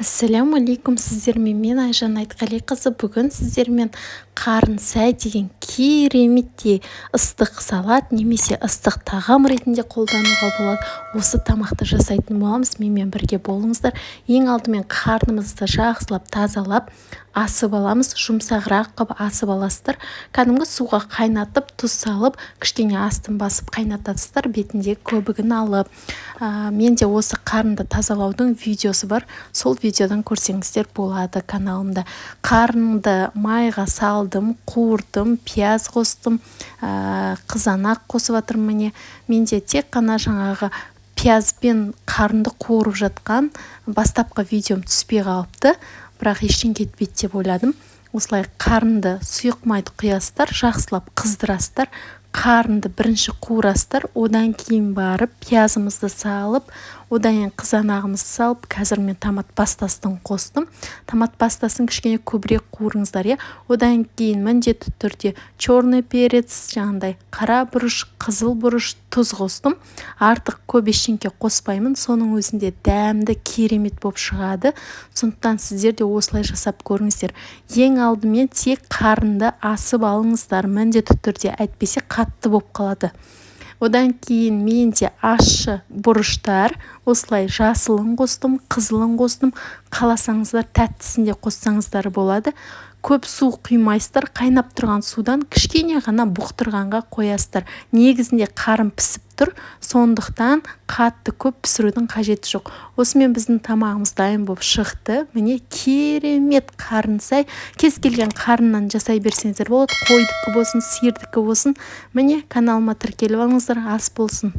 Ассалаумалейкум, сіздермен мен Айжан Айтқалиқызы. Бүгін сіздермен қарын сәй деген кереметтей ыстық салат немесе ыстық тағам ретінде қолдануға болады. Осы тамақты жасайтын боламыз. Менімен бірге болыңыздар. Ең алдымен қарнымызды жақсылап тазалап асып аламыз. Жұмсағырақ қып асып аласыздар. Кәдімгі суға қайнатып, тұз салып, кішкене астын басып қайнатасыздар. Бетіндегі көбігін алып. Менде осы қарынды тазалаудың видеосы бар. Сол видеодан көрсеңіздер болады каналымда. Қарынды майға салдым, қуырдым, пияз қостым, қызанақ қосып жатырмын. Міне менде тек қана жаңағы пиязбен қарынды қуырып жатқан бастапқы видеом түспей қалыпты, бірақ ештен кетпейді деп ойладым. Осылай қарынды сұйық майды құясыздар, жақсылап қыздырасыздар. Қарынды бірінші қуырасыздар, одан кейін барып пиязымызды салып, одан кейін қызанағымызды салып, қазір мен томат пастасын қостым. Томат пастасын кішкене көбірек қуырыңыздар, одан кейін міндетті түрде черный перец, жаңағыдай қара бұрыш, қызыл бұрыш, тұз қостым. Артық көп ештеңке қоспаймын, соның өзінде дәмді керемет болып шығады. Сондықтан сіздер де осылай жасап көріңіздер. Ең алдымен тек қарынды асып алыңыздар, міндетті түрде, әйтпесе қатты болып қалады. Одан кейін менде ащы бұрыштар, осылай жасылын қостым, қызылын қостым. Қаласаңыздар тәттісін де қоссаңыздар болады. Көп су құймайсыздар, қайнап тұрған судан кішкене ғана бұқтырғанға қоясыздар. Негізінде қарын пісіп тұр, сондықтан қатты көп пісірудің қажеті жоқ. Осымен біздің тамағымыз дайын болып шықты. Міне керемет қарын сәй. Кез келген қарыннан жасай берсеңіздер болады. Қойдікі болсын, сиырдікі болсын. Міне каналыма тіркеліп алыңыздар, ас болсын.